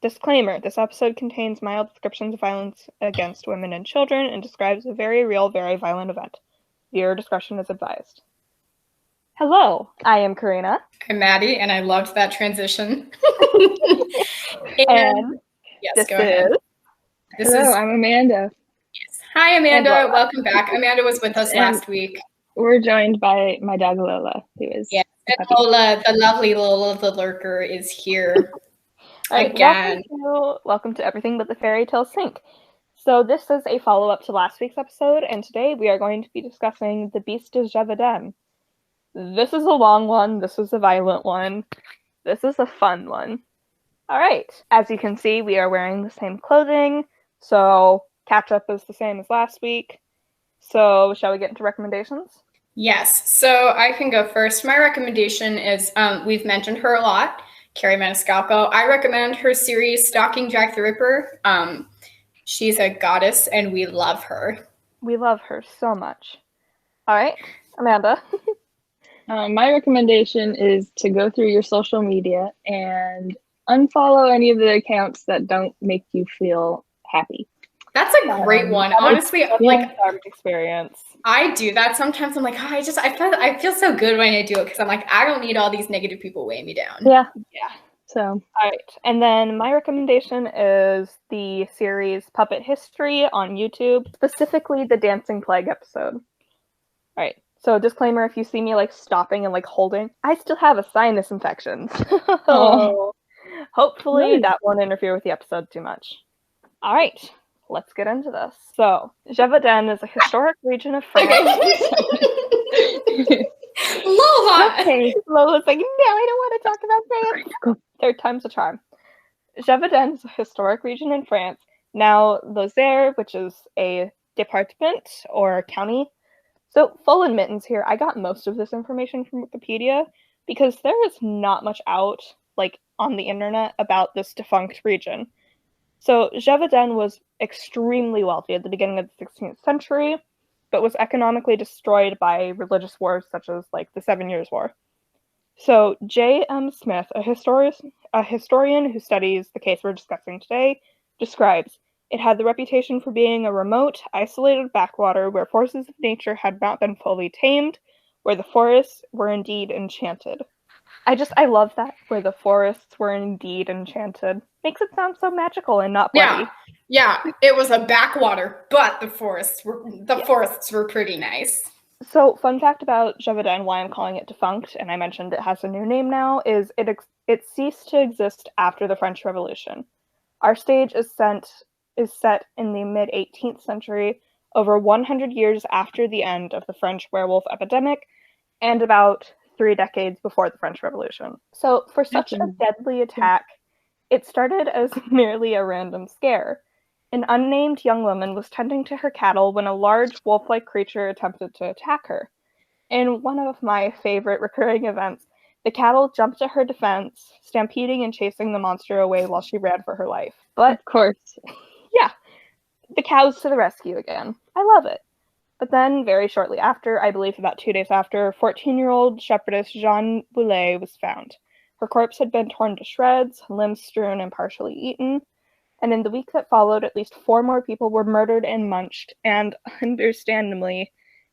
Disclaimer, this episode contains mild descriptions of violence against women and children and describes a very real, very violent event. Viewer discretion is advised. Hello, I am Karina. I'm Maddie, and I loved that transition. and yes, go ahead. Hello, I'm Amanda. Yes. Hi, Amanda. Welcome back. Amanda was with us last week. We're joined by my dog Lola, who is and Lola, the lovely Lola the Lurker, is here. Again. Welcome to Everything But the Fairy Tale Sink. So this is a follow-up to last week's episode, and today we are going to be discussing The Beast of Gévaudan. This is a long one, this is a violent one, this is a fun one. Alright, as you can see, we are wearing the same clothing, so catch-up is the same as last week. So shall we get into recommendations? Yes, so I can go first. My recommendation is, we've mentioned her a lot, Kerri Maniscalco. I recommend her series, Stalking Jack the Ripper. She's a goddess, and we love her. We love her so much. All right, Amanda. My recommendation is to go through your social media and unfollow any of the accounts that don't make you feel happy. That's a great one. Honestly, like experience. I do that sometimes. I'm like, oh, I feel so good when I do it because I'm like, I don't need all these negative people weighing me down. Yeah. So, all right. And then my recommendation is the series Puppet History on YouTube, specifically the Dancing Plague episode. All right. So disclaimer, if you see me like stopping and like holding, I still have a sinus infection. Hopefully that won't interfere with the episode too much. All right. Let's get into this. So, Gévaudan is a historic region of France. Lola! Okay, Lola's like, no, I don't want to talk about France. Third time's a charm. Gévaudan is a historic region in France. Now, Lozère, which is a department or county. So, full admittance here, I got most of this information from Wikipedia because there is not much out, like, on the internet about this defunct region. So, Gévaudan was extremely wealthy at the beginning of the 16th century, but was economically destroyed by religious wars such as, like, the 7 Years' War. So, J.M. Smith, a historian who studies the case we're discussing today, describes, it had the reputation for being a remote, isolated backwater where forces of nature had not been fully tamed, where the forests were indeed enchanted. I love that, where the forests were indeed enchanted. Makes it sound so magical and not bloody. Yeah, it was a backwater, but the forests were pretty nice. So, fun fact about Gévaudan, why I'm calling it defunct, and I mentioned it has a new name now, is it ceased to exist after the French Revolution. Our stage is set in the mid-18th century, over 100 years after the end of the French werewolf epidemic, and about 3 decades before the French Revolution. So, for such a deadly attack, it started as merely a random scare. An unnamed young woman was tending to her cattle when a large wolf-like creature attempted to attack her. In one of my favorite recurring events, the cattle jumped to her defense, stampeding and chasing the monster away while she ran for her life. But, of course, yeah, the cows to the rescue again. I love it. But then, very shortly after, I believe about 2 days after, 14-year-old shepherdess Jeanne Boulet was found. Her corpse had been torn to shreds, limbs strewn and partially eaten, and in the week that followed, at least 4 more people were murdered and munched, and understandably,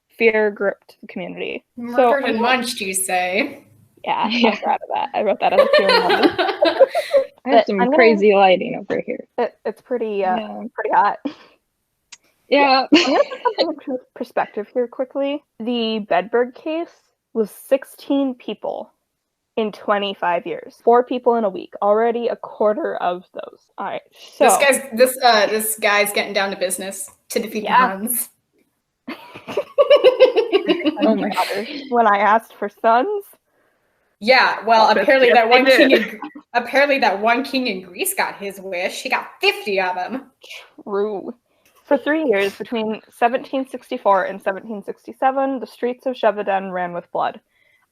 fear gripped the community. Murdered and munched, you say? Yeah, I'm proud of that. I wrote that as a feeling. I have some crazy lighting over here. It's pretty hot. Yeah. I'm going to put something into perspective here quickly. The Bedburg case was 16 people in 25 years. 4 people in a week. Already a quarter of those. All right. So this guy's getting down to business to defeat the Huns. Oh my God. When I asked for sons. Yeah, well, apparently that one king in Greece got his wish. He got 50 of them. True. For 3 years, between 1764 and 1767, the streets of Gévaudan ran with blood.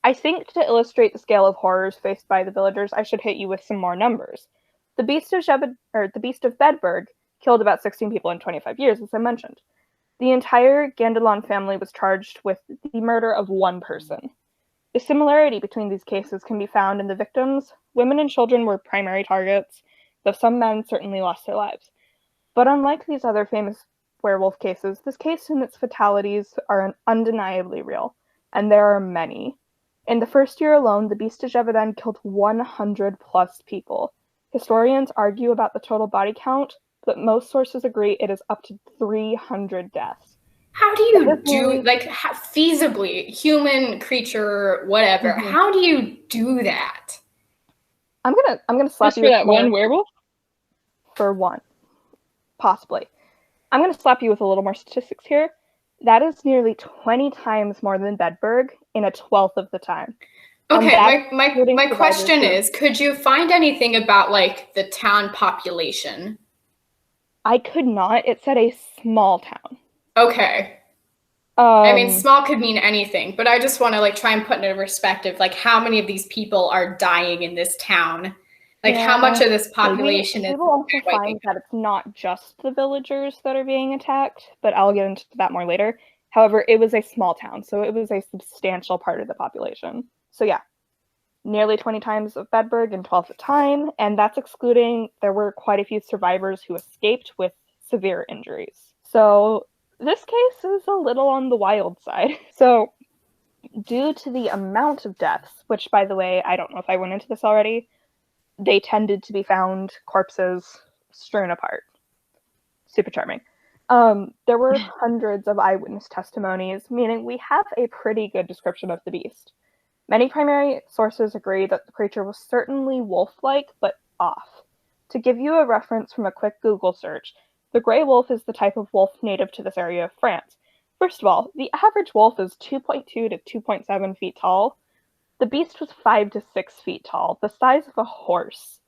I think to illustrate the scale of horrors faced by the villagers, I should hit you with some more numbers. The Beast of Bedburg killed about 16 people in 25 years, as I mentioned. The entire Gandelon family was charged with the murder of 1 person. The similarity between these cases can be found in the victims. Women and children were primary targets. though some men certainly lost their lives. But unlike these other famous werewolf cases, this case and its fatalities are undeniably real, and there are many. In the first year alone, the Beast of Gévaudan killed 100 plus people. Historians argue about the total body count, but most sources agree it is up to 300 deaths. How do you do, like, feasibly, human creature, whatever, how do you do that? I'm gonna slap Just you for with that one werewolf? For one. Possibly. I'm gonna slap you with a little more statistics here. That is nearly 20 times more than Bedburg in a 12th of the time. Okay, my question is, could you find anything about, like, the town population? I could not. It said a small town. Okay. I mean, small could mean anything, but I just want to, like, try and put into perspective, like, how many of these people are dying in this town? Like, how much of this population is... People also find that it's not just the villagers that are being attacked, but I'll get into that more later. However, it was a small town, so it was a substantial part of the population. So yeah, nearly 20 times of Bedburg in 12th time, and that's excluding there were quite a few survivors who escaped with severe injuries. So this case is a little on the wild side. So due to the amount of deaths, which, by the way, I don't know if I went into this already, they tended to be found corpses strewn apart. Super charming. There were hundreds of eyewitness testimonies, meaning we have a pretty good description of the beast. Many primary sources agree that the creature was certainly wolf-like, but off. To give you a reference from a quick Google search, the gray wolf is the type of wolf native to this area of France. First of all, the average wolf is 2.2 to 2.7 feet tall. The beast was 5 to 6 feet tall, the size of a horse.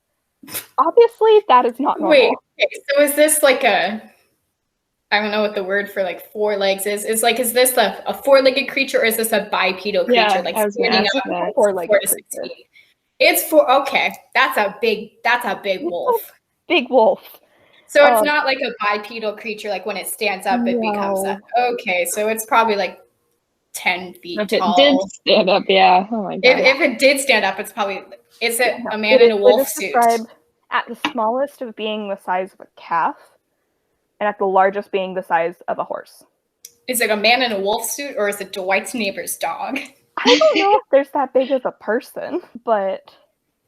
Obviously, that is not normal. Wait, okay, so is this like a... I don't know what the word for, like, four legs is. Is this a four-legged creature, or is this a bipedal creature? Yeah, like, I was gonna ask that. 4-legged creature. It's okay. That's a big wolf. Big wolf. So it's not like a bipedal creature, like when it stands up, it becomes that. Okay, so it's probably like 10 feet tall. If it did stand up, yeah. Oh my god. If it did stand up, it's probably, is it a man in a wolf suit? Described at the smallest of being the size of a calf, and at the largest being the size of a horse. Is it a man in a wolf suit, or is it Dwight's neighbor's dog? I don't know if there's that big of a person, but...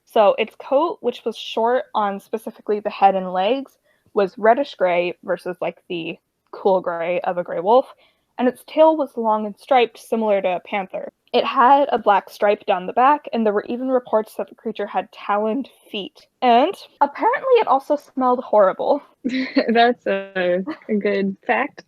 So its coat, which was short on specifically the head and legs, was reddish gray versus like the cool gray of a gray wolf, and its tail was long and striped, similar to a panther. It had a black stripe down the back, and there were even reports that the creature had taloned feet. And apparently it also smelled horrible. That's a good fact.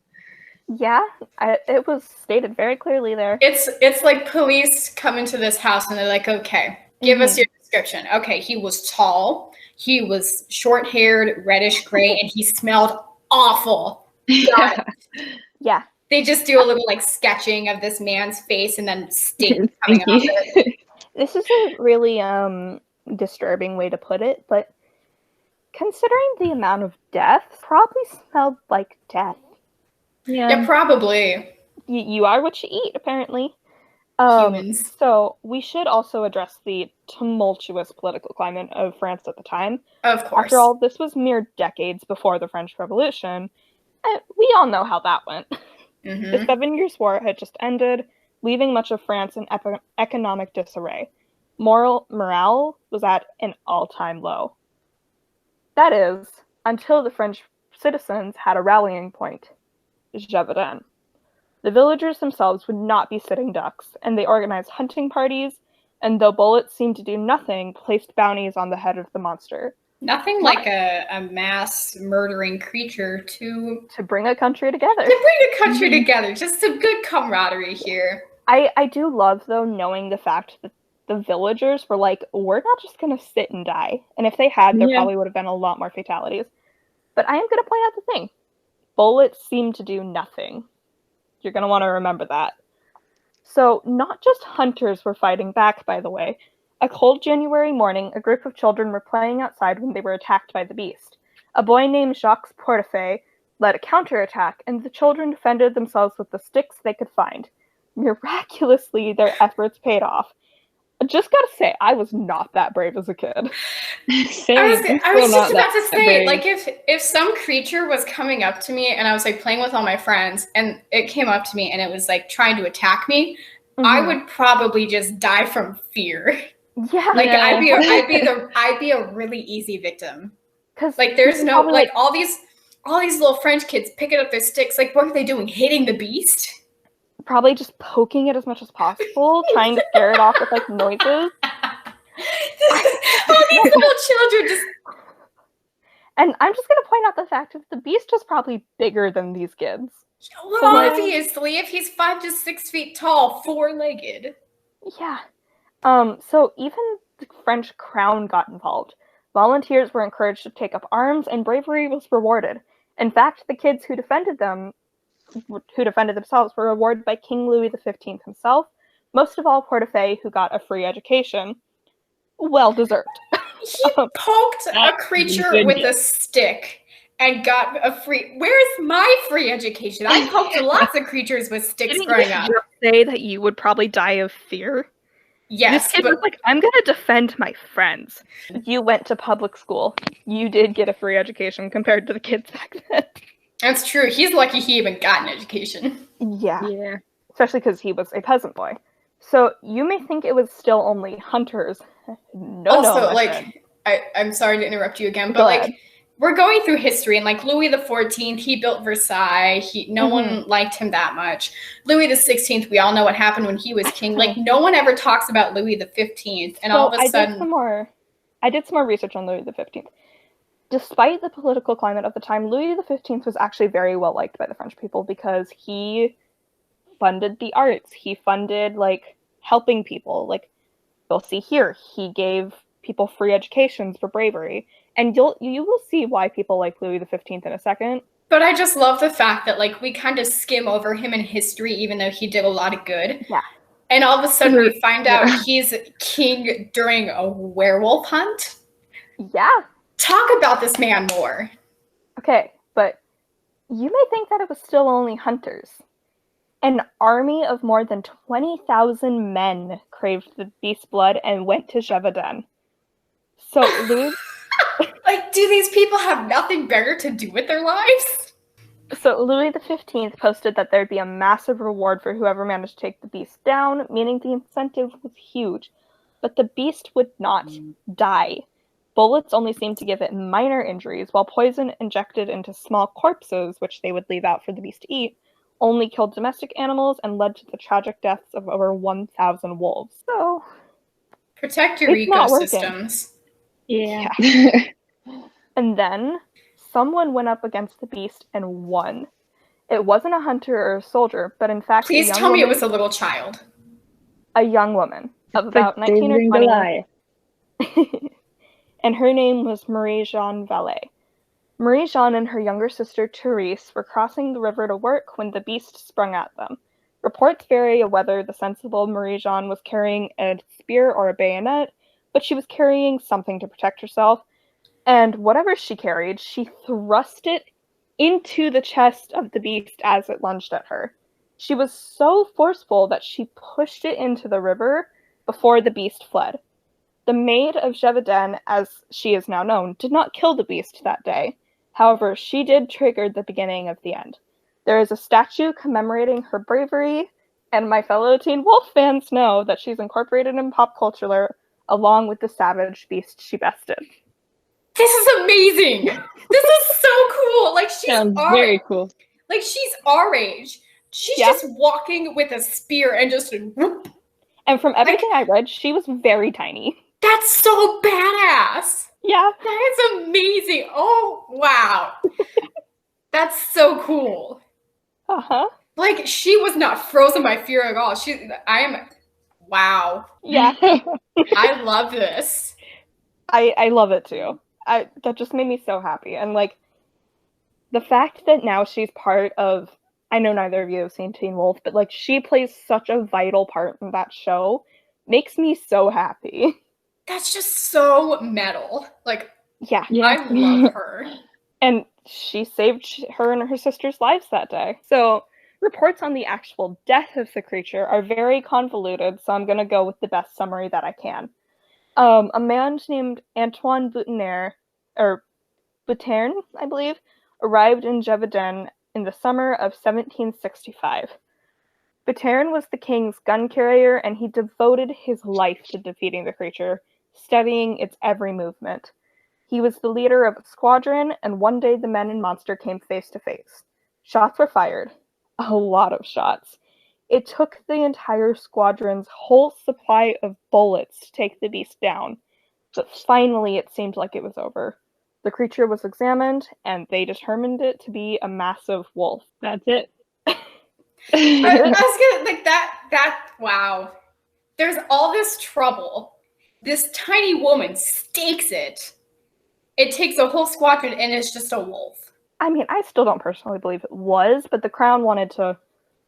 Yeah, it was stated very clearly there. It's like police come into this house and they're like, okay, give us your description. Okay, he was tall, he was short-haired, reddish gray, and he smelled awful. Yeah. They just do a little, like, sketching of this man's face and then stink coming out of it. This is a really disturbing way to put it, but considering the amount of death, probably smelled like death. Yeah, probably. You are what you eat, apparently. Humans. So we should also address the tumultuous political climate of France at the time. Of course. After all, this was mere decades before the French Revolution. And we all know how that went. The 7 Years' War had just ended, leaving much of France in economic disarray. Morale was at an all-time low. That is, until the French citizens had a rallying point. Gévaudan. The villagers themselves would not be sitting ducks, and they organized hunting parties, and though bullets seemed to do nothing, placed bounties on the head of the monster. Nothing like a mass murdering creature to bring a country together. Just some good camaraderie here. I do love, though, knowing the fact that the villagers were like, we're not just going to sit and die. And if they had, there probably would have been a lot more fatalities. But I am going to point out the thing. Bullets seem to do nothing. You're going to want to remember that. So, not just hunters were fighting back, by the way. A cold January morning, a group of children were playing outside when they were attacked by the beast. A boy named Jacques Portefeuille led a counterattack, and the children defended themselves with the sticks they could find. Miraculously, their efforts paid off. Just gotta say, I was not that brave as a kid. Same. I was I'm just still not about to that say, brave. like, if some creature was coming up to me and I was like playing with all my friends and it came up to me and it was like trying to attack me, I Mhm. would probably just die from fear. Yeah, Like Yeah. I'd be a really easy victim. because Like there's no like all these little French kids picking up their sticks. Like what are they doing? Hitting the beast? probably just poking it as much as possible, trying to scare it off with like noises. All these little children just. And I'm just gonna point out the fact that the beast was probably bigger than these kids. Well, So, like- obviously, if he's 5 to 6 feet tall, 4-legged. Yeah. So even the French crown got involved. Volunteers were encouraged to take up arms, and bravery was rewarded. In fact, the kids who defended themselves were rewarded by King Louis XV himself. Most of all, Portefeuille, who got a free education. Well deserved. He poked a That's creature good. with a stick and got a free. Where's my free education? I poked lots of creatures with sticks growing up. Say that you would probably die of fear. Yes, This kid but was like, I'm gonna defend my friends. You went to public school. You did get a free education compared to the kids back then. that's true. He's lucky he even got an education. Yeah. Yeah. Especially because he was a peasant boy. So you may think it was still only hunters. No, Also, no, my like, friend. I'm sorry to interrupt you again, but Go like, ahead. we're going through history, and like Louis XIV, he built Versailles. No one liked him that much. Louis XVI, we all know what happened when he was king. Like, no one ever talks about Louis XV, and all of a sudden, I did some more research on Louis XV. Despite the political climate of the time, Louis XV was actually very well liked by the French people because he funded the arts. He funded like helping people. Like you'll see here, he gave people free educations for bravery, and you will see why people like Louis XV in a second. but I just love the fact that like we kind of skim over him in history, even though he did a lot of good. Yeah. And all of a sudden, we find out Yeah. he's king during a werewolf hunt. Yeah. Talk about this man more. Okay, but you may think that it was still only hunters. An army of more than 20,000 men craved the beast's blood and went to Gévaudan. So Louis Like, do these people have nothing better to do with their lives? XV posted that there'd be a massive reward for whoever managed to take the beast down, meaning the incentive was huge. But the beast would not die. Bullets only seemed to give it minor injuries, while poison injected into small corpses, which they would leave out for the beast to eat, only killed domestic animals and led to the tragic deaths of over 1,000 wolves. So, Protect your It's not working. ecosystems. Yeah. and then someone went up against the beast and won. It wasn't a hunter or a soldier, but in fact, Please tell me it was a little child. a young woman of about Like 19 or David and 20. Goliath. And her name was Marie-Jeanne Vallée. Marie-Jeanne and her younger sister Therese were crossing the river to work when the beast sprung at them. Reports vary of whether the sensible Marie-Jeanne was carrying a spear or a bayonet, but she was carrying something to protect herself, and whatever she carried, she thrust it into the chest of the beast as it lunged at her. She was so forceful that she pushed it into the river before the beast fled. The Maid of Gévaudan, as she is now known, did not kill the beast that day. However, she did trigger the beginning of the end. There is a statue commemorating her bravery, and my fellow Teen Wolf fans know that she's incorporated in pop culture along with the savage beast she bested. This is amazing. This is so cool. Like Sounds very cool. like she's our age. She's Yeah. just walking with a spear and just whoop. And from everything I read, she was very tiny. That's so badass. Yeah. That is amazing. Oh wow. That's so cool. Uh-huh. Like she was not frozen by fear at all. Wow. Yeah. I love this. I love it too. That just made me so happy. And like the fact that now she's part of, I know neither of you have seen Teen Wolf, but like she plays such a vital part in that show makes me so happy. That's just so metal. Like Yeah. Yeah. I love her. And she saved her and her sister's lives that day. So reports on the actual death of the creature are very convoluted, so I'm going to go with the best summary that I can. A man named Antoine Boutonniere, or Boutin, I believe, arrived in Gévaudan in the summer of 1765. Boutin was the king's gun carrier, and he devoted his life to defeating the creature, studying its every movement. He was the leader of a squadron, and one day the men and monster came face to face. Shots were fired. A lot of shots. It took the entire squadron's whole supply of bullets to take the beast down, but finally it seemed like it was over. The creature was examined, and they determined it to be a massive wolf. That's it. I was gonna, like, that, wow. There's all this trouble. This tiny woman stakes it. It takes a whole squadron, and it's just a wolf. I mean, I still don't personally believe it was, but the crown wanted to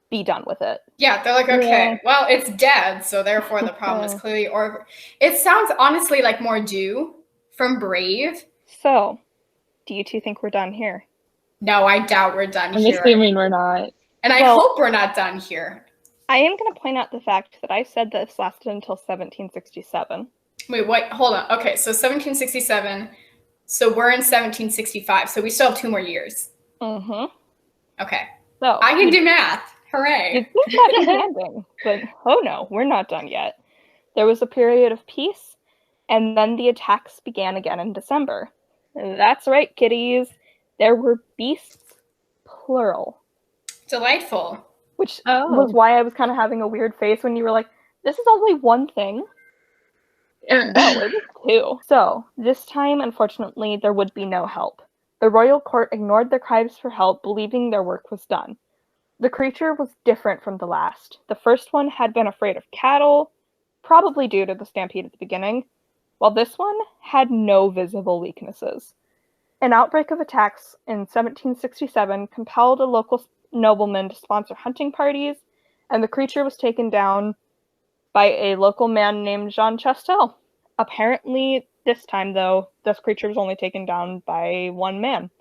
be done with it. Yeah, they're like, okay, well, it's dead, so therefore the problem is clearly over. It sounds honestly like Mor'du from Brave. So, do you two think we're done here? No, I doubt we're done I'm here. assuming we're not. And I hope we're not done here. I am going to point out the fact that I said that this lasted until 1767. Wait, what? Hold on. Okay, so 1767. So we're in 1765. So we still have 2 more years. Mm-hmm. Okay. So I can do math. Hooray. You'd think that would be ending, but oh no, we're not done yet. There was a period of peace, and then the attacks began again in December. That's right, kiddies. There were beasts, plural. Delightful. Which was why I was kind of having a weird face when you were like, this is only one thing. No, it was 2. So, this time, unfortunately, there would be no help. The royal court ignored their cries for help, believing their work was done. The creature was different from the last. The first one had been afraid of cattle, probably due to the stampede at the beginning, while this one had no visible weaknesses. An outbreak of attacks in 1767 compelled a local nobleman to sponsor hunting parties, and the creature was taken down by a local man named Jean Chastel. Apparently, this time, though, this creature was only taken down by one man.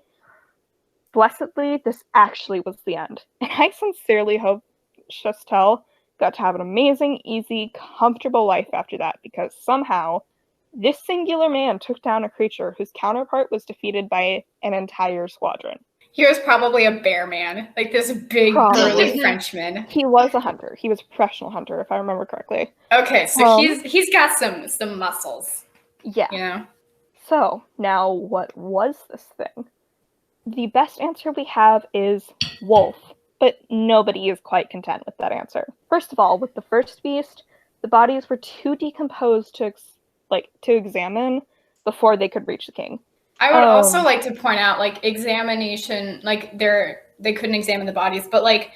Blessedly, this actually was the end, and I sincerely hope Chastel got to have an amazing, easy, comfortable life after that, because somehow, this singular man took down a creature whose counterpart was defeated by an entire squadron. He was probably a bear man, like this big, burly Frenchman. He was a hunter. He was a professional hunter, if I remember correctly. Okay, so he's got some muscles. Yeah. You know? So, now what was this thing? The best answer we have is wolf, but nobody is quite content with that answer. First of all, with the first beast, the bodies were too decomposed to examine before they could reach the king. I would also like to point out, like, examination, like, they couldn't examine the bodies, but, like,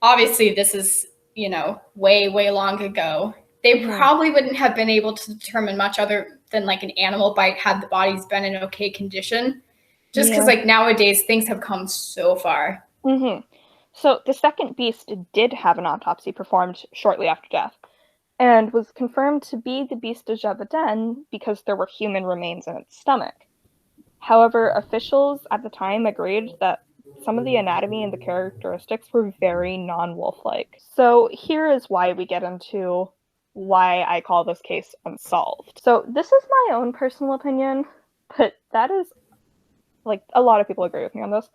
obviously this is, you know, way, way long ago. They probably wouldn't have been able to determine much other than, like, an animal bite had the bodies been in okay condition. Just because, like, nowadays things have come so far. Mm-hmm. So the second beast did have an autopsy performed shortly after death, and was confirmed to be the beast of Gévaudan because there were human remains in its stomach. However, officials at the time agreed that some of the anatomy and the characteristics were very non-wolf-like. So here is why we get into why I call this case unsolved. So this is my own personal opinion, but that is, like, a lot of people agree with me on this.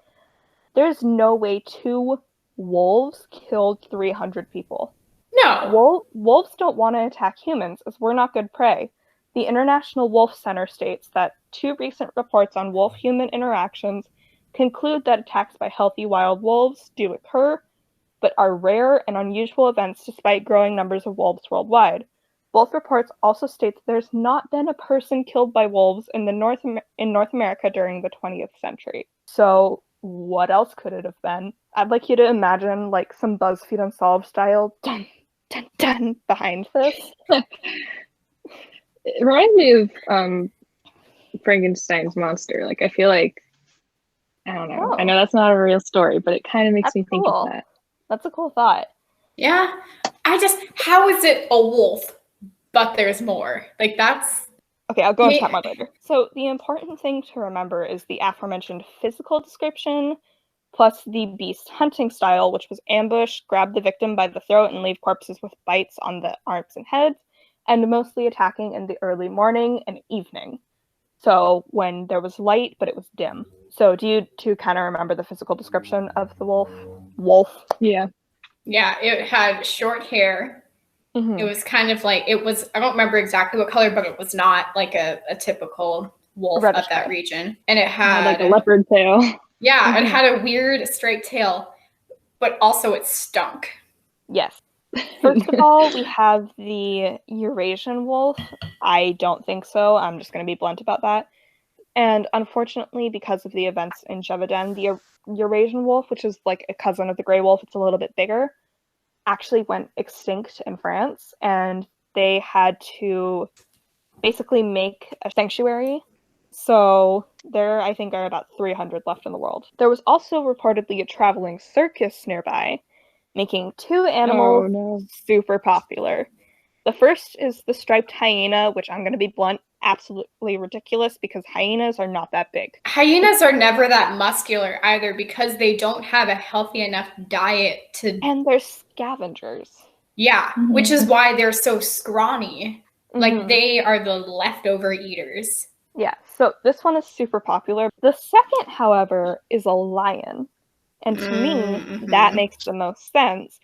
There's no way 2 wolves killed 300 people. No. Wolves don't want to attack humans, as we're not good prey. The International Wolf Center states that 2 recent reports on wolf-human interactions conclude that attacks by healthy wild wolves do occur, but are rare and unusual events despite growing numbers of wolves worldwide. Both reports also state that there's not been a person killed by wolves in North America during the 20th century. So what else could it have been? I'd like you to imagine, like, some BuzzFeed Unsolved style dun dun dun behind this. It reminds me of Frankenstein's monster. Like, I feel like, I don't know. I know that's not a real story, but it kind of makes me think of that. That's a cool thought. Yeah. How is it a wolf, but there's more? Like, that's... Okay, I'll go into that more later. So the important thing to remember is the aforementioned physical description, plus the beast hunting style, which was ambush, grab the victim by the throat, and leave corpses with bites on the arms and heads, and mostly attacking in the early morning and evening. So when there was light, but it was dim. So do you two kind of remember the physical description of the wolf? Yeah. Yeah, it had short hair. Mm-hmm. It was kind of like, I don't remember exactly what color, but it was not like a typical wolf Reddish of that gray. region. And it It had had like a leopard tail. Yeah, it Mhm. had a weird straight tail, but also it stunk. Yes. First of all, we have the Eurasian wolf. I don't think so. I'm just going to be blunt about that. And unfortunately, because of the events in Gévaudan, the Eurasian wolf, which is like a cousin of the gray wolf, it's a little bit bigger, actually went extinct in France, and they had to basically make a sanctuary. So there, I think, are about 300 left in the world. There was also reportedly a traveling circus nearby, making two animals Oh no. super popular. The first is the striped hyena, which I'm going to be blunt, absolutely ridiculous because hyenas are not that big. Hyenas are never that muscular either because they don't have a healthy enough diet to. And they're scavengers. Yeah, which is why they're so scrawny. Like Mhm. they are the leftover eaters. Yeah, so this one is super popular. The second, however, is a lion. And to me, that makes the most sense,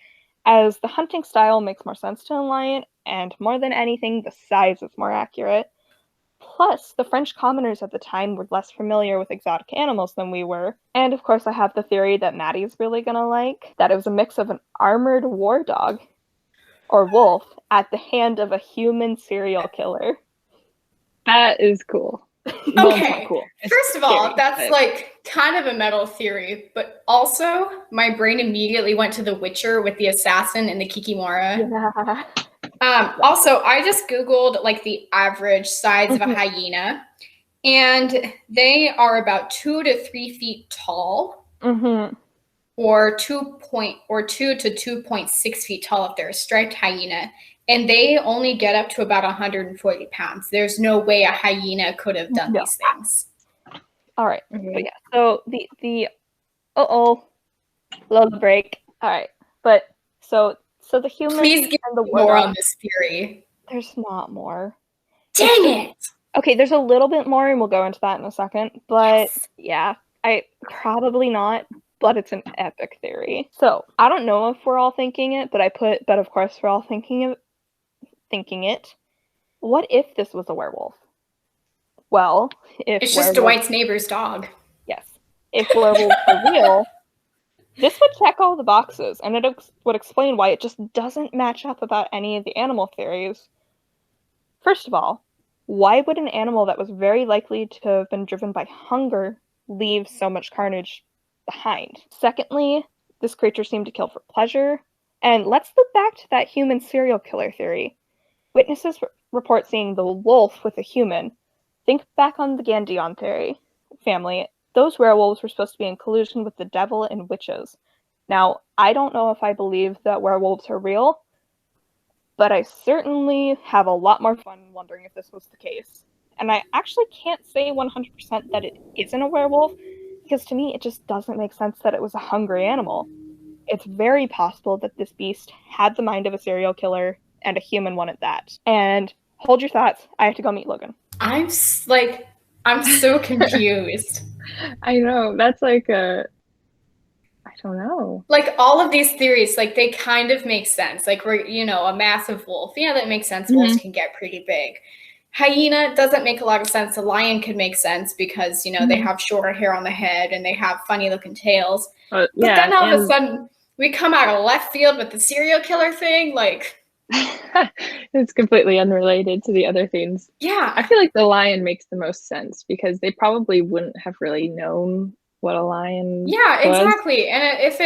as the hunting style makes more sense to a lion, and more than anything, the size is more accurate. Plus, the French commoners at the time were less familiar with exotic animals than we were. And of course, I have the theory that Maddie's really gonna like, that it was a mix of an armored war dog, or wolf, at the hand of a human serial killer. That is cool. Well, it's not Okay. cool. It's First of all, scary, that's but- like kind of a metal theory, but also my brain immediately went to The Witcher with the assassin and the Kikimora. Yeah. Also, I just Googled like the average size of a hyena, and they are about 2 to 3 feet tall, Mm-hmm. or 2 to 2.6 feet tall if they're a striped hyena. And they only get up to about 140 pounds. There's no way a hyena could have done No. these things. All right. Okay. But yeah, so the little break. All right, but so the humans Please give and the me more war on this theory. There's not more. Dang it! Okay, there's a little bit more, and we'll go into that in a second. But Yes. yeah, I probably not. But it's an epic theory. So I don't know if we're all thinking it, but of course we're all thinking it. What if this was a werewolf? Well, if It's just Dwight's neighbor's dog. Yes. If werewolves are real, this would check all the boxes, and it would explain why it just doesn't match up about any of the animal theories. First of all, why would an animal that was very likely to have been driven by hunger leave so much carnage behind? Secondly, this creature seemed to kill for pleasure. And let's look back to that human serial killer theory. Witnesses report seeing the wolf with a human. Think back on the Gandhian family. Those werewolves were supposed to be in collusion with the devil and witches. Now, I don't know if I believe that werewolves are real, but I certainly have a lot more fun wondering if this was the case. And I actually can't say 100% that it isn't a werewolf, because to me it just doesn't make sense that it was a hungry animal. It's very possible that this beast had the mind of a serial killer, and a human one at that. And hold your thoughts, I have to go meet Logan. I'm so confused. I know. That's like I don't know. Like all of these theories, like they kind of make sense. Like we're, a massive wolf. Yeah, that makes sense. Wolves can get pretty big. Hyena doesn't make a lot of sense. A lion could make sense because, they have shorter hair on the head and they have funny looking tails. But then all of a sudden we come out of left field with the serial killer thing. Like, it's completely unrelated to the other things. yeah. I feel like the lion makes the most sense because they probably wouldn't have really known what a lion Yeah, was. exactly. And if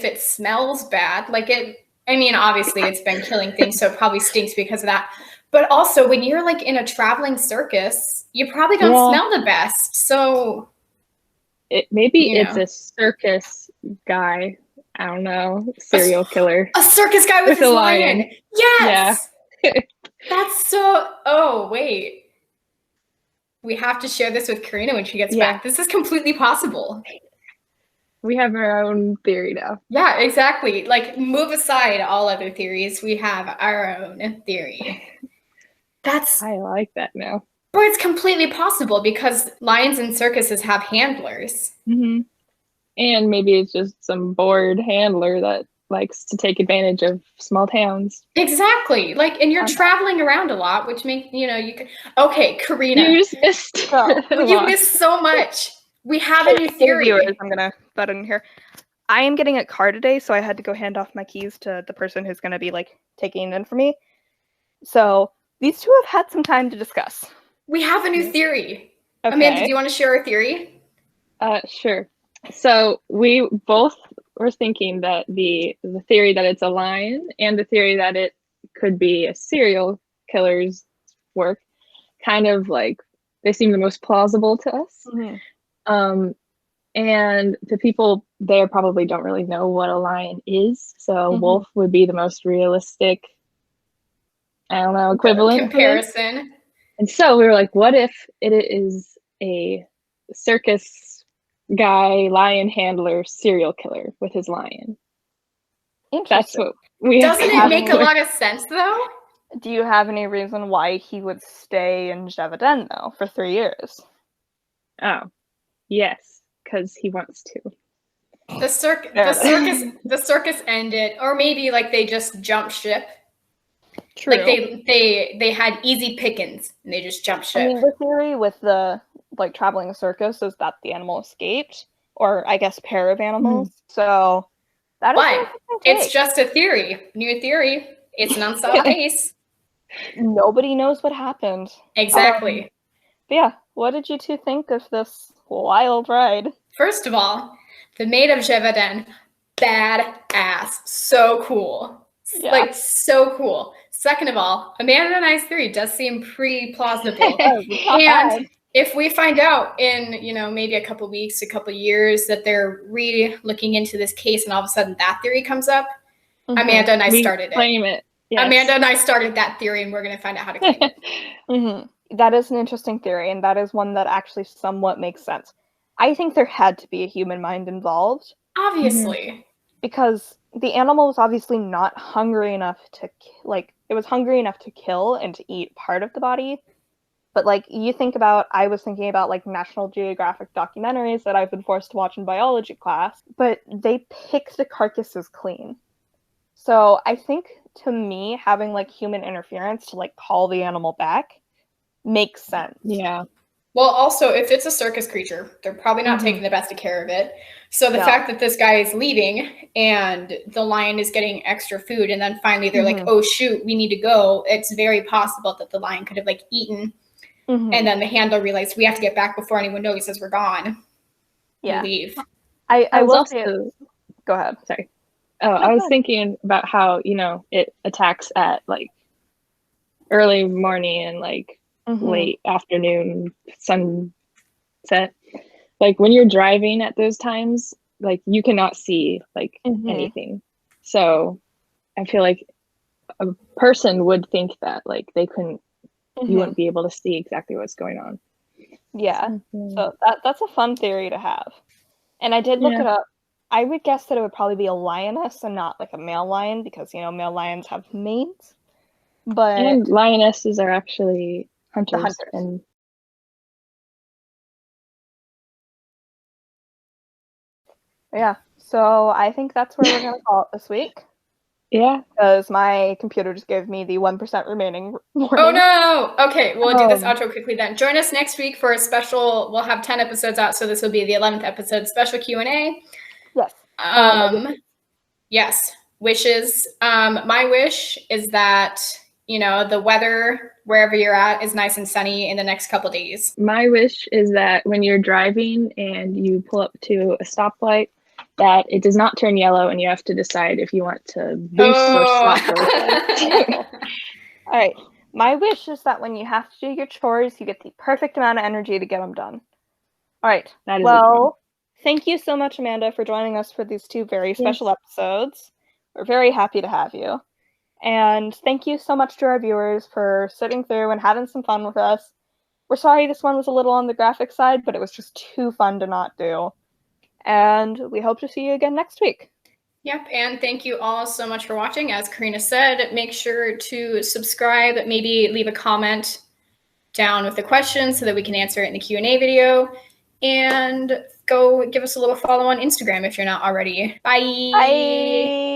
it smells bad, obviously it's been killing things, so it probably stinks because of that. But also when you're like in a traveling circus, you probably don't smell the best. So maybe it's a circus guy. I don't know. Serial killer. A circus guy with his lion. Yes. Yeah. That's so. Oh, wait. We have to share this with Karina when she gets back. This is completely possible. We have our own theory now. Yeah, exactly. Like, move aside all other theories. We have our own theory. That's, I like that now. but it's completely possible because lions and circuses have handlers. Mm-hmm. And maybe it's just some bored handler that likes to take advantage of small towns. Exactly. Like, and you're traveling around a lot, which makes, you know, you can. Okay, Karina. You just missed. You missed so much. We have a new Hey, theory. viewers, I'm gonna butt in here. I am getting a car today, so I had to go hand off my keys to the person who's gonna be like taking it in for me. So these two have had some time to discuss. We have a new theory. Okay. Amanda, do you want to share our theory? Sure. So we both were thinking that the theory that it's a lion and the theory that it could be a serial killer's work, kind of like they seem the most plausible to us. Mm-hmm. And the people there probably don't really know what a lion is, so wolf would be the most realistic, I don't know, equivalent comparison. And so we were like, what if it is a circus guy, lion handler, serial killer with his lion? That's what we Doesn't it make a lot of sense though? Do you have any reason why he would stay in Gévaudan though for 3 years? Oh, yes, because he wants to. The circus ended, or maybe like they just jumped ship. True. Like they had easy pickings and they just jumped ship. I mean, the theory with the like traveling a circus is that the animal escaped, or I guess pair of animals. So that is. But it's just a theory. New theory. It's an unsolved case. Nobody knows what happened. Exactly. But yeah, what did you two think of this wild ride? First of all, the Maid of Gévaudan, badass, so cool. Yeah. Like so cool. Second of all, Amanda and I's theory does seem pretty plausible. And if we find out in, you know, maybe a couple weeks, a couple years that they're looking into this case and all of a sudden that theory comes up, Amanda and I started it. Yes. Amanda and I started that theory and we're going to find out how to claim it. That is an interesting theory, and that is one that actually somewhat makes sense. I think there had to be a human mind involved. Obviously. Because the animal was obviously not hungry enough to, like, it was hungry enough to kill and to eat part of the body. But, like, I was thinking about, like, National Geographic documentaries that I've been forced to watch in biology class, but they pick the carcasses clean. So I think, to me, having, like, human interference to, like, call the animal back makes sense. Yeah. Well, also, if it's a circus creature, they're probably not taking the best of care of it. So the fact that this guy is leaving and the lion is getting extra food, and then finally they're like, oh, shoot, we need to go. It's very possible that the lion could have, like, eaten. And then the handler realized we have to get back before anyone notices we're gone. Yeah. We leave. I will say go ahead. Sorry. Oh, I was thinking about how, you know, it attacks at, like, early morning and, like, late afternoon sunset. Like when you're driving at those times, like you cannot see like anything. So I feel like a person would think that like they couldn't, you wouldn't be able to see exactly what's going on. Yeah. So that's a fun theory to have. And I did look it up. I would guess that it would probably be a lioness and not like a male lion because, you know, male lions have manes. And lionesses are actually hunters. And yeah, so I think that's where we're going to call it this week. Yeah. Because my computer just gave me the 1% remaining warning. Oh no! Okay, we'll do this outro quickly then. Join us next week for a special, we'll have 10 episodes out, so this will be the 11th episode, special Q&A. Yes. Yes, wishes. My wish is that, you know, the weather wherever you're at is nice and sunny in the next couple days. My wish is that when you're driving and you pull up to a stoplight, that it does not turn yellow and you have to decide if you want to boost or stop really. All right. My wish is that when you have to do your chores, you get the perfect amount of energy to get them done. All right. Well, thank you so much, Amanda, for joining us for these two very special episodes. We're very happy to have you. And thank you so much to our viewers for sitting through and having some fun with us. We're sorry this one was a little on the graphic side, but it was just too fun to not do. and we hope to see you again next week. Yep, and thank you all so much for watching. As Karina said, make sure to subscribe, maybe leave a comment down with the question so that we can answer it in the Q&A video, and go give us a little follow on Instagram if you're not already. Bye! Bye!